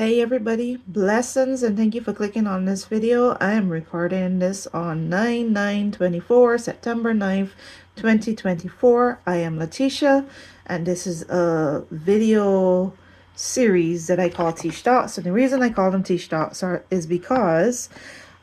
Hey everybody, blessings and thank you for clicking on this video. I am recording this on 9/9/24, September 9th, 2024. I am Letitia and this is a video series that I call Teach Thoughts. And the reason I call them Teach Thoughts is because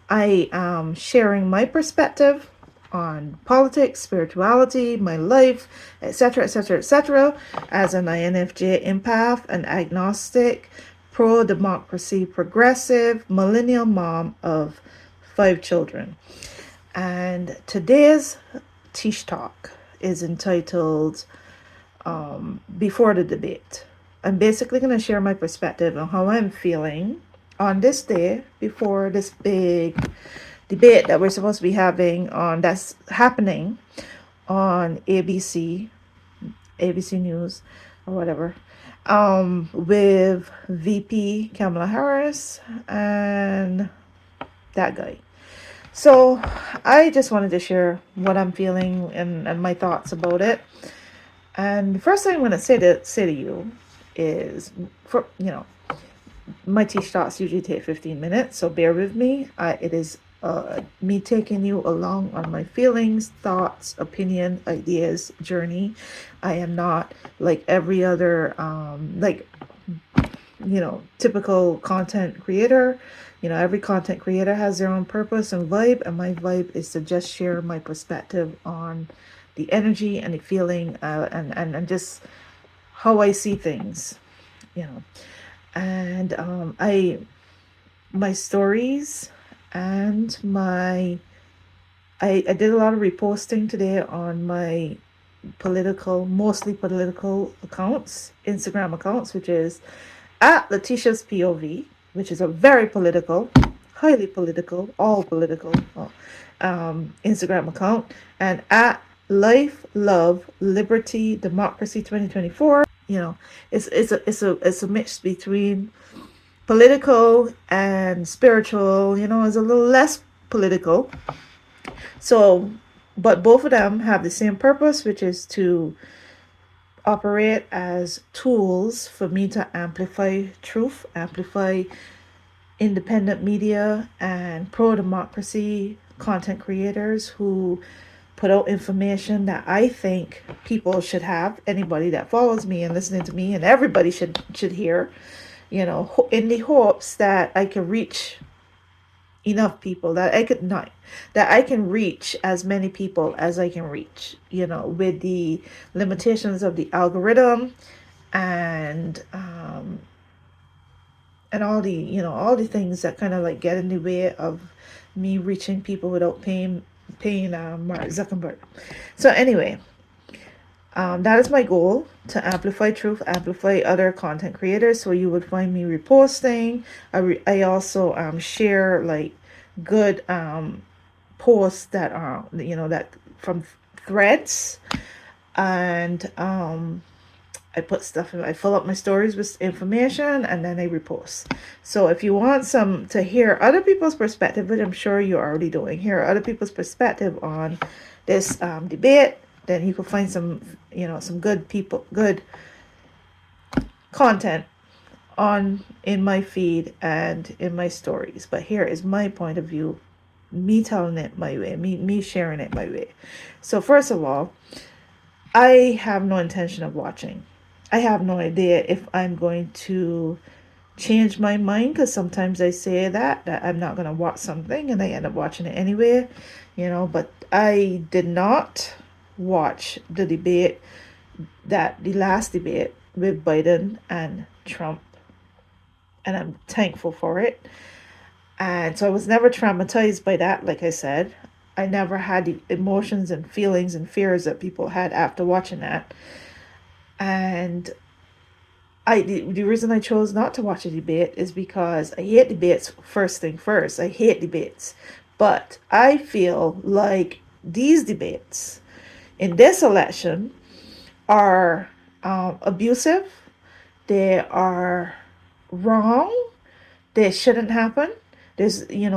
I am sharing my perspective on politics, spirituality, my life, etc., etc., etc., as an INFJ empath, an agnostic, pro democracy, progressive, millennial mom of 5 children. And today's Teach Talk is entitled Before the Debate. I'm basically going to share my perspective on how I'm feeling on this day before this big debate that we're supposed to be having on that's happening on ABC News or whatever, with VP Kamala Harris and that guy. So I just wanted to share what I'm feeling and my thoughts about it. And the first thing I'm going to say to you is, for my teach thoughts usually take 15 minutes, so bear with me. It is me taking you along on my feelings, thoughts, opinion, ideas, journey. I am not like every other, typical content creator. Every content creator has their own purpose and vibe, and my vibe is to just share my perspective on the energy and the feeling, and just how I see things, you know and I my stories and I did a lot of reposting today on my mostly political accounts, Instagram accounts, which is at Letitia's POV, which is a very political, highly political, all political Instagram account, and at Life, Love, Liberty, Democracy 2024. It's a mix between political and spiritual. It's a little less political. So, but both of them have the same purpose, which is to operate as tools for me to amplify truth, amplify independent media and pro democracy content creators who put out information that I think people should have. Anybody that follows me and listening to me, and everybody should hear. In the hopes that I can reach enough people, that I can reach as many people as I can reach. With the limitations of the algorithm and all the things that kind of like get in the way of me reaching people without paying Mark Zuckerberg. So anyway, that is my goal, to amplify truth, amplify other content creators. So you would find me reposting. I also share like good posts that are that from threads, and I fill up my stories with information and then I repost. So if you want some to hear other people's perspective, which I'm sure you're already doing, hear other people's perspective on this debate, then you can find some good content in my feed and in my stories. But here is my point of view, me telling it my way, me sharing it my way. So first of all, I have no intention of watching. I have no idea if I'm going to change my mind, because sometimes I say that I'm not going to watch something and I end up watching it anyway, but I did not watch the last debate with Biden and Trump, and I'm thankful for it. And so I was never traumatized by that. Like I said, I never had the emotions and feelings and fears that people had after watching that. And the reason I chose not to watch a debate is because I hate debates. First thing first, I hate debates. But I feel like these debates in this election are abusive. They are wrong. They shouldn't happen. There's, I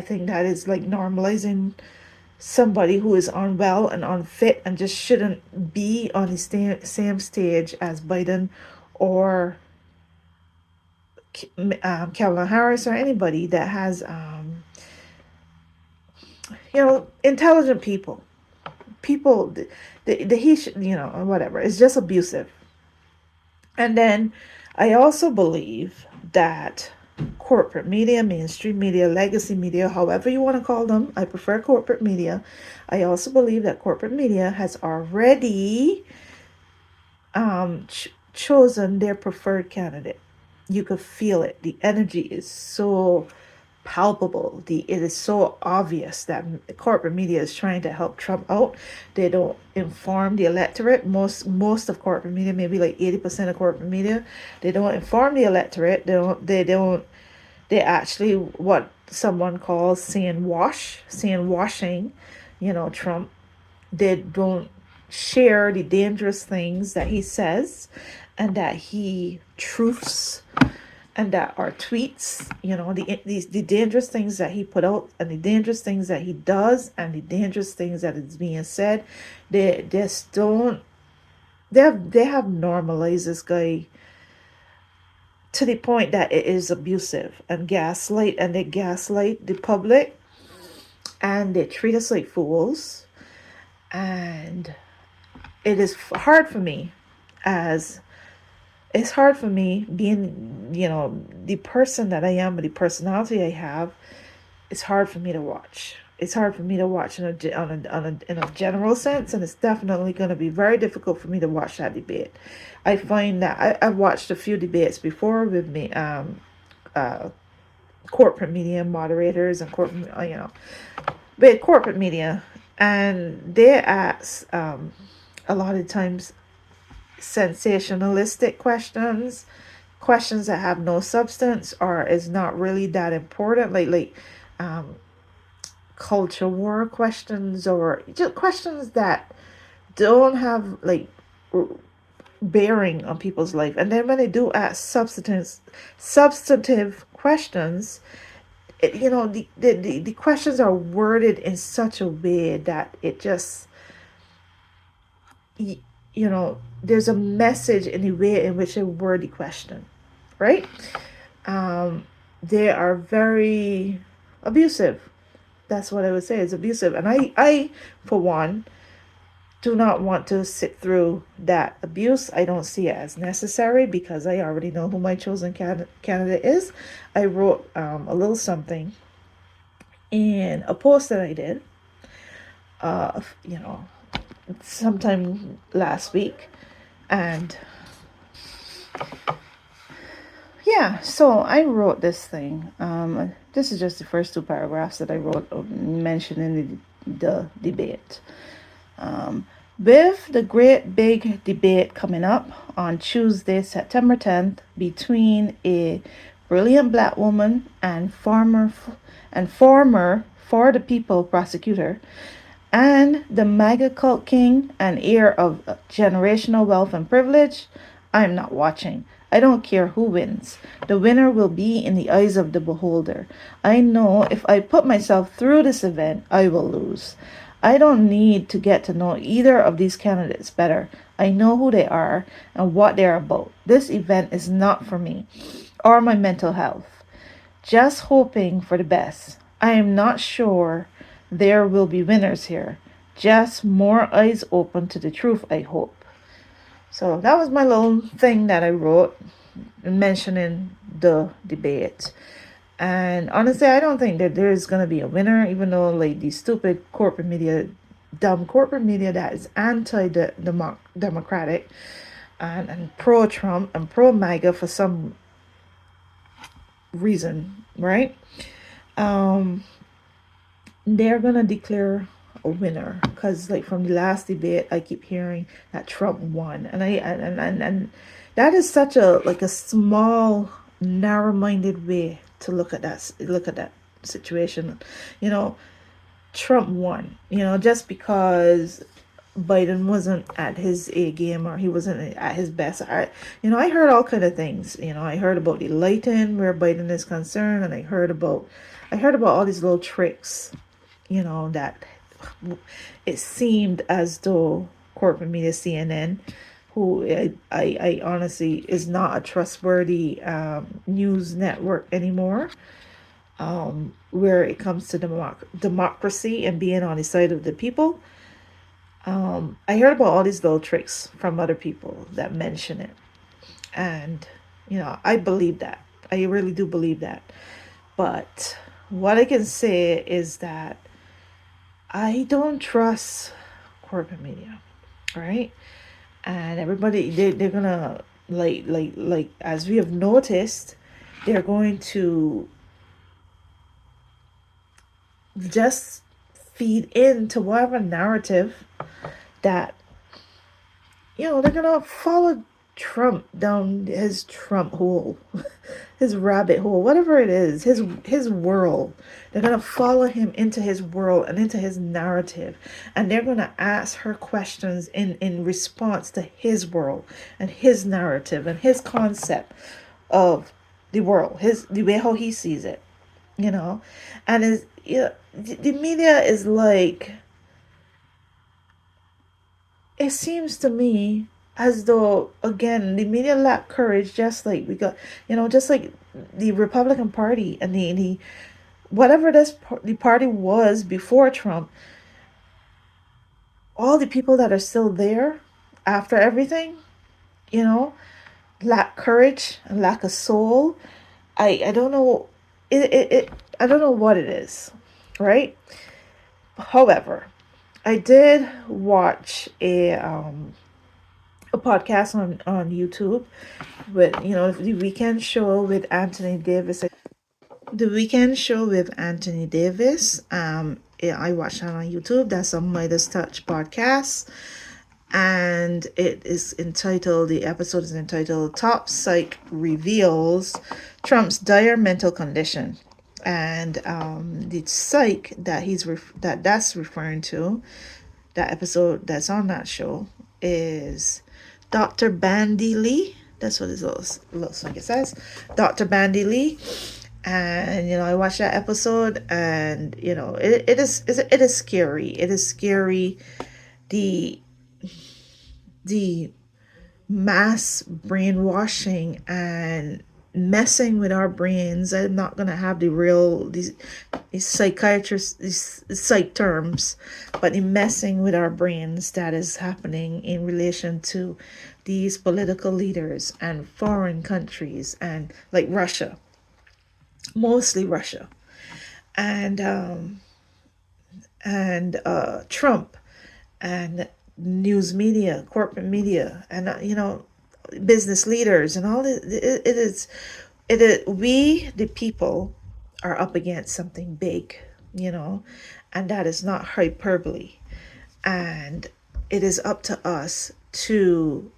think that is like normalizing somebody who is unwell and unfit and just shouldn't be on the same stage as Biden or Kamala Harris or anybody that has, intelligent people, the he should, or whatever. It's just abusive. And then I also believe that corporate media, mainstream media, legacy media, however you want to call them, I prefer corporate media. I also believe that corporate media has already chosen their preferred candidate. You could feel it. The energy is so palpable. It is so obvious that corporate media is trying to help Trump out. They don't inform the electorate. Most of corporate media, maybe like 80% of corporate media, they don't inform the electorate. They actually what someone calls saying washing, Trump. They don't share the dangerous things that he says and that he truths and that are tweets, the dangerous things that he put out and the dangerous things that he does and the dangerous things that is being said. They just don't they have normalized this guy to the point that it is abusive and they gaslight the public and they treat us like fools. And it is hard for me as it's hard for me being, the person that I am, the personality I have. It's hard for me to watch. It's hard for me to watch in a general sense, and it's definitely going to be very difficult for me to watch that debate. I find that I've watched a few debates before with me, corporate media moderators and corporate media, and they ask a lot of times sensationalistic questions that have no substance or is not really that important, like culture war questions or just questions that don't have like bearing on people's life. And then when they do ask substantive questions, the questions are worded in such a way that it just there's a message in the way in which they word the question, right? They are very abusive. That's what I would say. It's abusive. And I for one, do not want to sit through that abuse. I don't see it as necessary because I already know who my chosen candidate is. I wrote a little something in a post that I did, sometime last week. And yeah, so I wrote this thing. This is just the first two paragraphs that I wrote mentioning the debate. With the great big debate coming up on Tuesday, September 10th, between a brilliant black woman and former for the people prosecutor, and the MAGA cult king and heir of generational wealth and privilege, I'm not watching. I don't care who wins. The winner will be in the eyes of the beholder. I know if I put myself through this event, I will lose. I don't need to get to know either of these candidates better. I know who they are and what they're about. This event is not for me or my mental health. Just hoping for the best. I am not sure there will be winners here. Just more eyes open to the truth, I hope. So that was my little thing that I wrote mentioning the debate. And honestly, I don't think that there's going to be a winner, even though like the stupid corporate media, dumb corporate media that is anti-democratic and pro-Trump and pro-MAGA for some reason, right? They're going to declare a winner because like from the last debate I keep hearing that Trump won, and that is such a small narrow-minded way to look at that situation. Trump won, just because Biden wasn't at his A game or he wasn't at his best. I heard all kind of things. I heard about the lighting where Biden is concerned, and I heard about all these little tricks, that it seemed as though corporate media, CNN, who I honestly is not a trustworthy news network anymore, where it comes to democracy and being on the side of the people. I heard about all these little tricks from other people that mention it. And, I believe that. I really do believe that. But what I can say is that I don't trust corporate media, right? And everybody, they're gonna, like as we have noticed, they're going to just feed into whatever narrative that, they're gonna follow Trump down his Trump hole, his rabbit hole, whatever it is, his world. They're gonna follow him into his world and into his narrative, and they're gonna ask her questions in response to his world and his narrative and his concept of the world, his the way how he sees it, and is the media is like, it seems to me as though, again, the media lack courage, just like we got, just like the Republican Party and the whatever the party was before Trump. All the people that are still there after everything, you know lack courage and lack a soul. I don't know. It I don't know what it is, right? However, I did watch a podcast on YouTube with, the weekend show with Anthony Davis. The weekend show with Anthony Davis. Yeah, I watched that on YouTube. That's a Midas Touch podcast, and the episode is entitled "Top Psych Reveals Trump's Dire Mental Condition," and the psych that's referring to, that episode that's on that show, is Dr. Bandy Lee. That's what his little song it says. Dr. Bandy Lee. And I watched that episode, and it is scary. It is scary, the the mass brainwashing and messing with our brains. I'm not gonna have these psychiatrists, these psych terms, but the messing with our brains that is happening in relation to these political leaders and foreign countries, and like Russia, mostly Russia, and Trump, and news media, corporate media, and business leaders, and all we the people are up against something big, and that is not hyperbole, and it is up to us to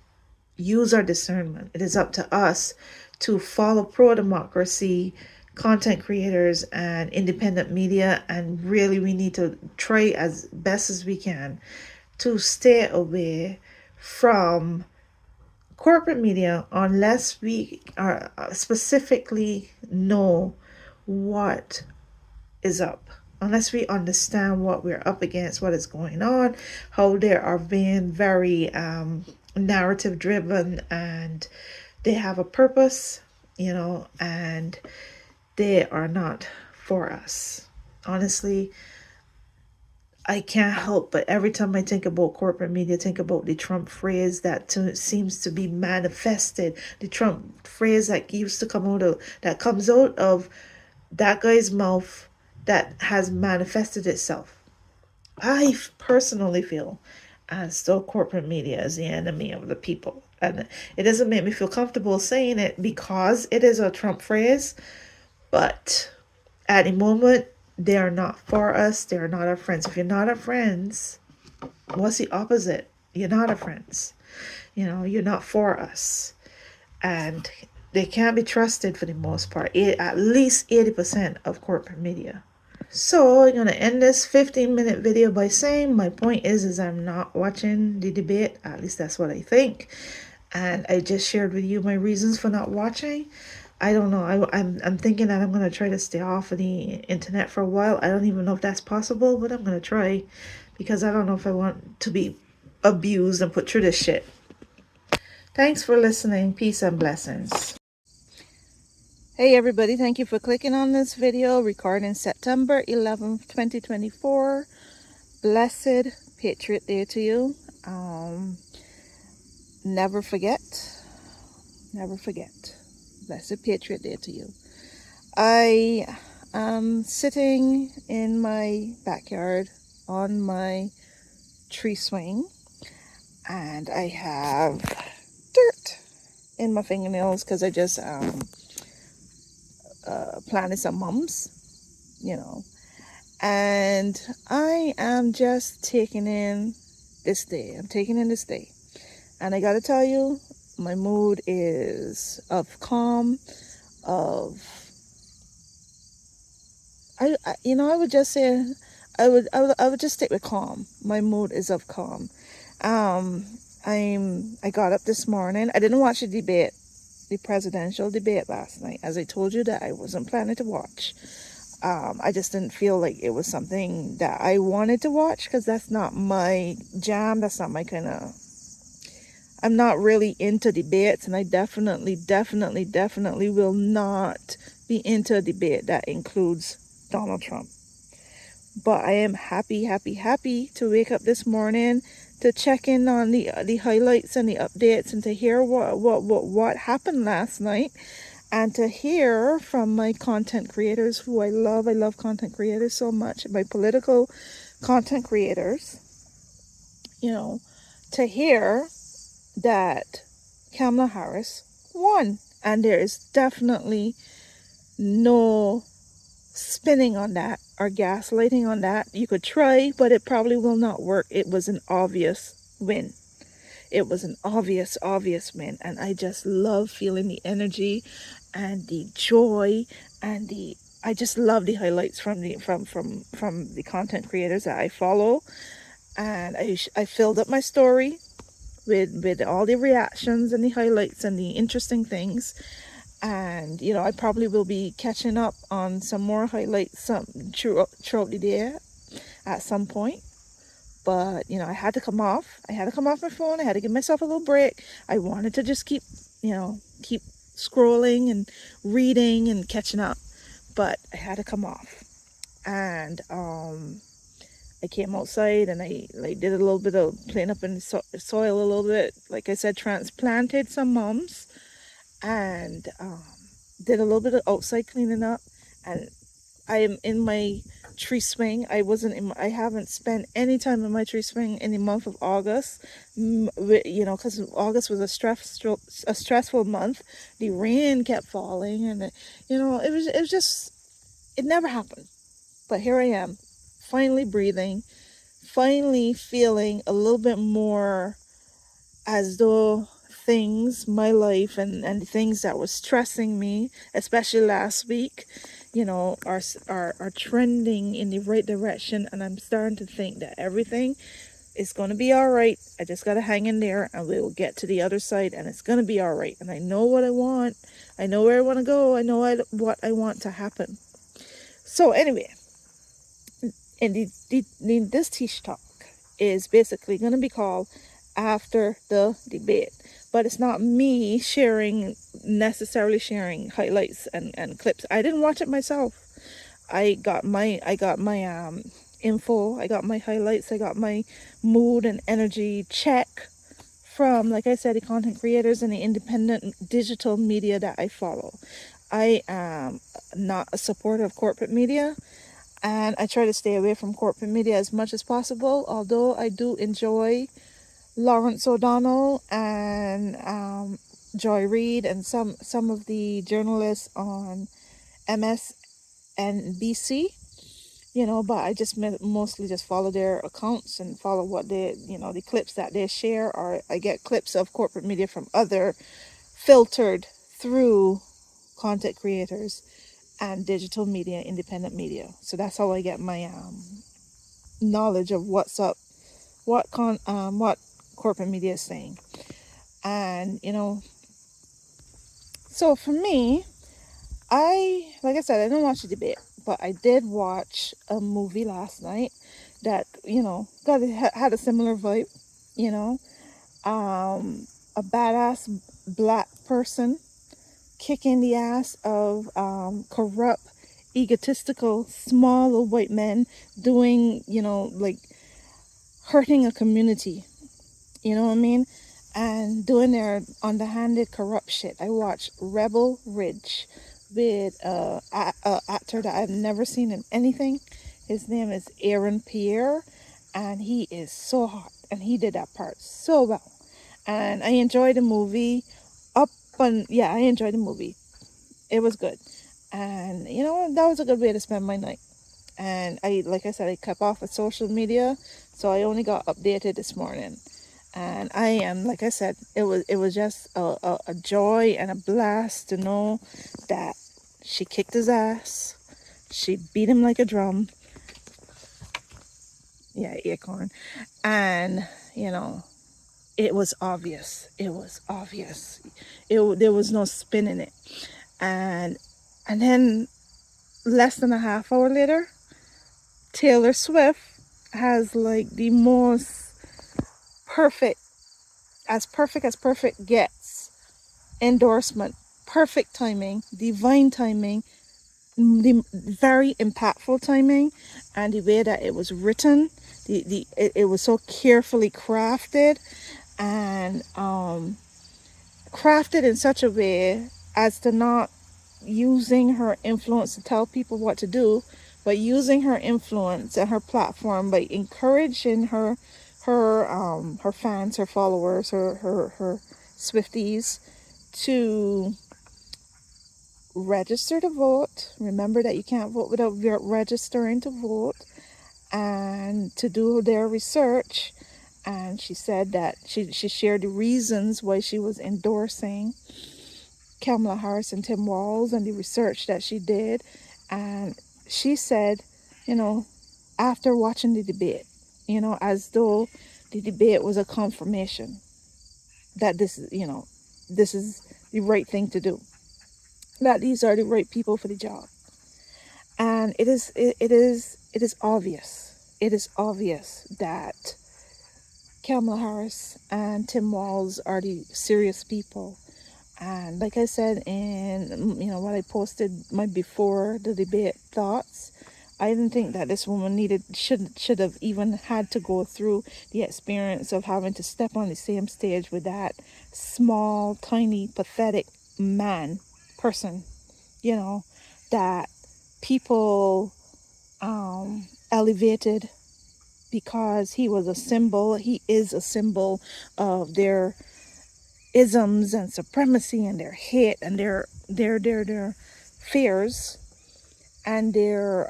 use our discernment. It is up to us to follow pro-democracy content creators and independent media, and really we need to try as best as we can to stay away from corporate media unless we are specifically know what is up, unless we understand what we're up against, what is going on, how they are being very narrative driven, and they have a purpose, and they are not for us. Honestly, I can't help but every time I think about corporate media, think about the Trump phrase that seems to be manifested. The Trump phrase that used to that comes out of that guy's mouth, that has manifested itself. I personally feel as though corporate media is the enemy of the people. And it doesn't make me feel comfortable saying it because it is a Trump phrase. But at the moment, they are not for us. They are not our friends. If you're not our friends, what's the opposite? You're not our friends. You're not for us. And they can't be trusted for the most part. At least 80% of corporate media. So I'm going to end this 15-minute video by saying my point is I'm not watching the debate. At least that's what I think. And I just shared with you my reasons for not watching. I don't know. I'm thinking that I'm going to try to stay off of the internet for a while. I don't even know if that's possible, but I'm going to try, because I don't know if I want to be abused and put through this shit. Thanks for listening. Peace and blessings. Hey everybody, thank you for clicking on this video recording September 11th, 2024. Blessed Patriot Day to you. Never forget, never forget. Blessed Patriot Day to you. I am sitting in my backyard on my tree swing, and I have dirt in my fingernails because I just planted some mums, you know. And I am just taking in this day. I'm taking in this day. And I gotta tell you, my mood is of calm, of I would just say I would just stick with calm. My mood is of calm. Um I got up this morning. I didn't watch the presidential debate last night. As I told you that I wasn't planning to watch. I just didn't feel like it was something that I wanted to watch because that's not my jam. That's not my kind of. I'm not really into debates, and I definitely will not be into a debate that includes Donald Trump. But I am happy to wake up this morning to check in on the highlights and the updates and to hear what happened last night and to hear from my content creators who I love. I love content creators so much. My political content creators, you know, to hear that Kamala Harris won. And there is definitely no spinning on that or gaslighting on that. You could try, but it probably will not work. It was an obvious win. It was an obvious win, and I just love feeling the energy and the joy and the I just love the highlights from the content creators that I follow, and I filled up my story with all the reactions and the highlights and the interesting things. And I probably will be catching up on some more highlights throughout the day at some point. But I had to come off. I had to come off my phone. I had to give myself a little break. I wanted to just keep scrolling and reading and catching up, but I had to come off. And I came outside and I like did a little bit of clean up in the soil a little bit. Like I said, transplanted some mums and did a little bit of outside cleaning up. And I am in my tree swing. I haven't spent any time in my tree swing in the month of August. Because August was a stressful month. The rain kept falling, and it was just it never happened. But here I am, finally breathing, finally feeling a little bit more as though my life and things that was stressing me, especially last week, are trending in the right direction. And I'm starting to think that everything is going to be all right. I just got to hang in there and we will get to the other side and it's going to be all right. And I know what I want. I know where I want to go. I know what I want to happen. So anyway, and this Teach Talk is basically going to be called After the Debate. But it's not me necessarily sharing highlights and clips. I didn't watch it myself. I got my info, I got my highlights, I got my mood and energy check from, like I said, the content creators and the independent digital media that I follow. I am not a supporter of corporate media, and I try to stay away from corporate media as much as possible, although I do enjoy Lawrence O'Donnell and Joy Reid and some of the journalists on MSNBC, but I just mostly just follow their accounts and follow what the clips that they share, or I get clips of corporate media from other filtered through content creators and digital media, independent media. So that's how I get my knowledge of what's up, what corporate media is saying. And so for me, like I said, I didn't watch the debate, but I did watch a movie last night that had a similar vibe. You know, um, a badass black person kicking the ass of corrupt, egotistical, small little white men doing, like hurting a community. You know what I mean? And doing their underhanded corrupt shit. I watched Rebel Ridge with a actor that I've never seen in anything. His name is Aaron Pierre, and he is so hot, and he did that part so well. And I enjoyed the movie. Up on yeah, I enjoyed the movie. It was good, and that was a good way to spend my night. And like I said, I kept off of social media, so I only got updated this morning. And I am, like I said, it was just a joy and a blast to know that she kicked his ass, she beat him like a drum. Yeah, acorn. And you know it was obvious. It was obvious. There was no spin in it. And and then less than a half hour later, Taylor Swift has like the most perfect, as perfect gets, endorsement. Perfect timing, divine timing, the very impactful timing, and the way that it was written, it was so carefully crafted, and crafted in such a way as to not using her influence to tell people what to do, but using her influence and her platform by encouraging her fans, her followers, her Swifties to register to vote. Remember that you can't vote without registering to vote, and to do their research. And she said that she shared the reasons why she was endorsing Kamala Harris and Tim Walz and the research that she did. And she said, you know, after watching the debate, as though the debate was a confirmation that this is the right thing to do, that these are the right people for the job. And it is obvious. It is obvious that Kamala Harris and Tim Walz are the serious people. And like I said in when I posted my before the debate thoughts, I didn't think that this woman should have even had to go through the experience of having to step on the same stage with that small, tiny, pathetic man person, you know, that people elevated because he was a symbol. He is a symbol of their isms and supremacy and their hate and their fears and their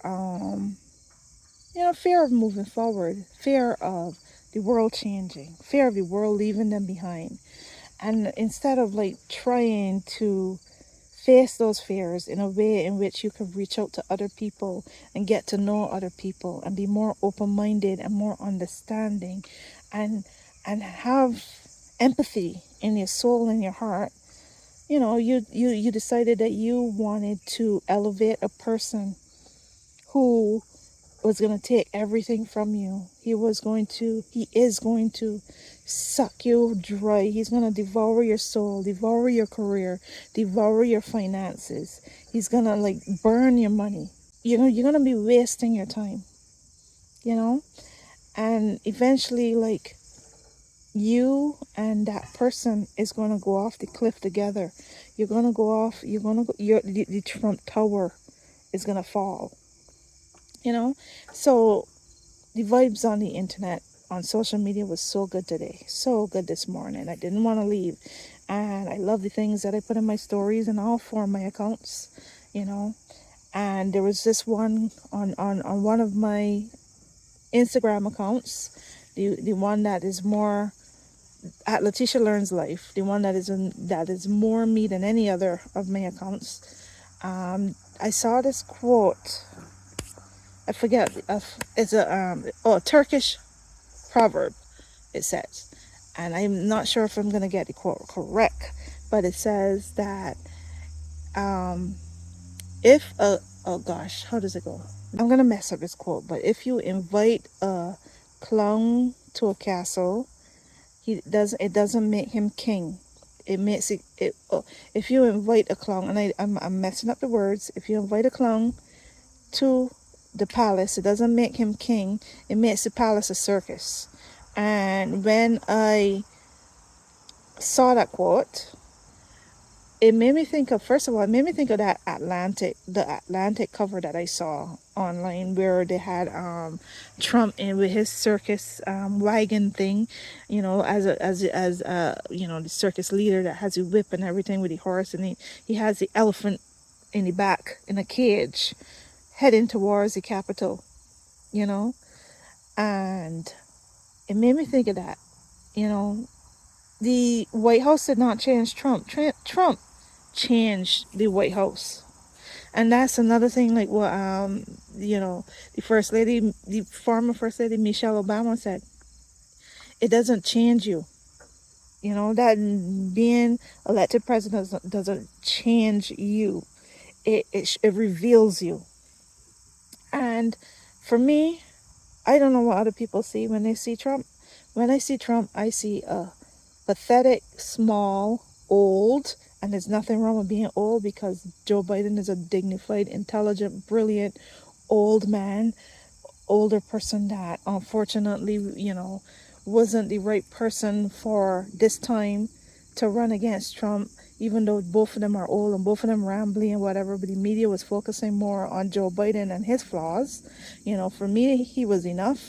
fear of moving forward, fear of the world changing, fear of the world leaving them behind. And instead of like trying to face those fears in a way in which you can reach out to other people and get to know other people and be more open-minded and more understanding, and have empathy in your soul and your heart, you decided that you wanted to elevate a person who was going to take everything from you. He is going to suck you dry. He's going to devour your soul, devour your career, devour your finances. He's going to like burn your money. You're going to be wasting your time, you know? And eventually, like, you and that person is going to go off the cliff together. You're going to go off, you're going to go, the Trump Tower is going to fall, you know? So the vibes on the internet, on social media, was so good today, so good this morning. I didn't want to leave, and I love the things that I put in my stories and all four of my accounts, you know. And there was this one on one of my Instagram accounts, the one that is more at Letitia Learns Life, the one that is more me than any other of my accounts. I saw this quote. I forget. It's a Turkish proverb. It says, and I'm not sure if I'm gonna get the quote correct, but it says that um, if a oh gosh, how does it go? I'm gonna mess up this quote, but if you invite a clown to a castle, It doesn't make him king. It makes it if you invite a clown, and I'm messing up the words. If you invite a clown to the palace, it doesn't make him king. It makes the palace a circus. And when I saw that quote, it made me think of, first of all, it made me think of the Atlantic cover that I saw online, where they had Trump in with his circus wagon thing, the circus leader that has a whip and everything with the horse, and he has the elephant in the back in a cage heading towards the Capitol, you know, and it made me think of that, you know. The White House did not change Trump. Trump changed the White House. And that's another thing, like what the former first lady Michelle Obama said. It doesn't change you. You know that being elected president doesn't change you. It reveals you. And for me, I don't know what other people see when they see Trump. When I see Trump, I see a pathetic, small, old, and there's nothing wrong with being old, because Joe Biden is a dignified, intelligent, brilliant old man, older person that unfortunately, wasn't the right person for this time to run against Trump, even though both of them are old and both of them rambling and whatever, but the media was focusing more on Joe Biden and his flaws. For me, he was enough.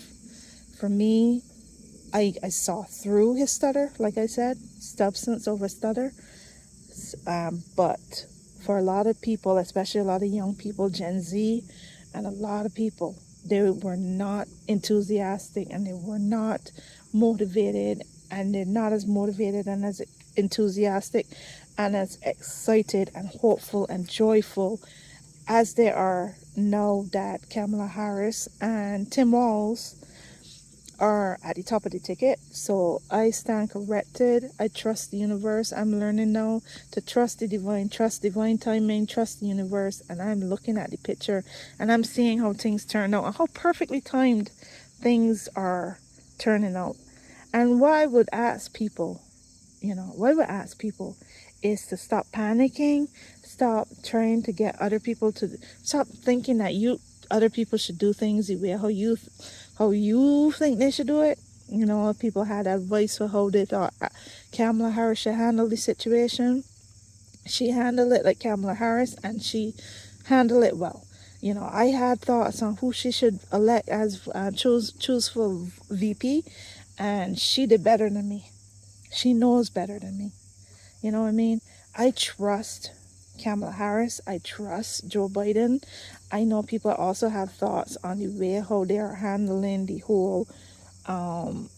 For me, I saw through his stutter, like I said, substance over stutter. But for a lot of people, especially a lot of young people, Gen Z, and a lot of people, they were not enthusiastic, and they were not motivated, and they're not as motivated and as enthusiastic and as excited and hopeful and joyful as they are now that Kamala Harris and Tim Walz are at the top of the ticket. So I stand corrected. I trust the universe. I'm learning now to trust the divine, trust divine timing, trust the universe. And I'm looking at the picture and I'm seeing how things turn out and how perfectly timed things are turning out. And what I would ask people, what I would ask people is to stop panicking, stop trying to get other people to stop thinking that other people should do things the way how you think they should do it. People had advice for how they thought Kamala Harris should handle the situation. She handled it like Kamala Harris, and she handled it well. I had thoughts on who she should elect as choose for VP, and she did better than me. She knows better than me. You know what I mean? I trust Kamala Harris. I trust Joe Biden. I know people also have thoughts on the way how they are handling the whole, um,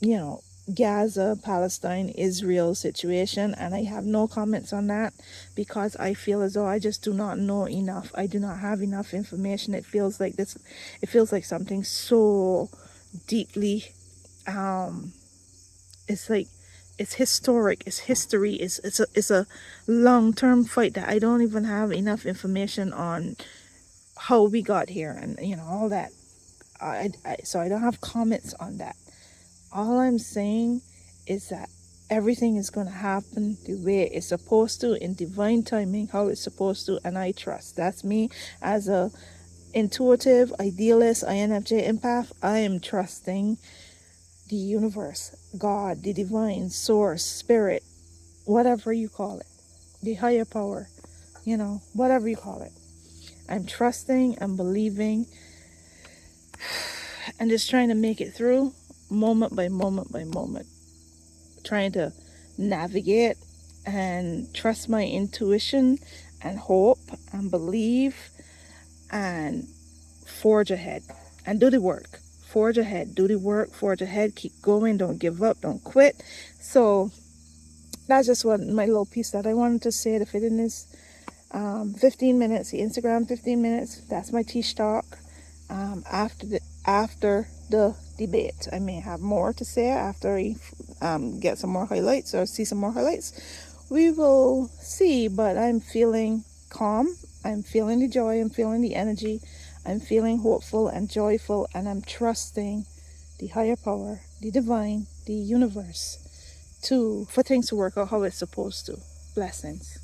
you know, Gaza, Palestine, Israel situation, and I have no comments on that because I feel as though I just do not know enough. I do not have enough information. It feels like this. It feels like something so deeply. Um, it's like it's historic, it's history, it's a long-term fight that I don't even have enough information on how we got here, and all that. So I don't have comments on that. All I'm saying is that everything is going to happen the way it's supposed to, in divine timing, how it's supposed to, and I trust. That's me as a intuitive idealist INFJ empath. I am trusting the universe, God, the divine source, spirit, whatever you call it, the higher power, whatever you call it. I'm trusting and believing and just trying to make it through moment by moment by moment, trying to navigate and trust my intuition and hope and believe and forge ahead and do the work. Forge ahead, do the work, forge ahead, keep going, don't give up, don't quit. So that's just what my little piece that I wanted to say to fit in this 15 minutes, the Instagram 15 minutes. That's my teach talk. After the debate, I may have more to say after I get some more highlights or see some more highlights. We will see, but I'm feeling calm. I'm feeling the joy. I'm feeling the energy. I'm feeling hopeful and joyful, and I'm trusting the higher power, the divine, the universe to for things to work out how it's supposed to. Blessings.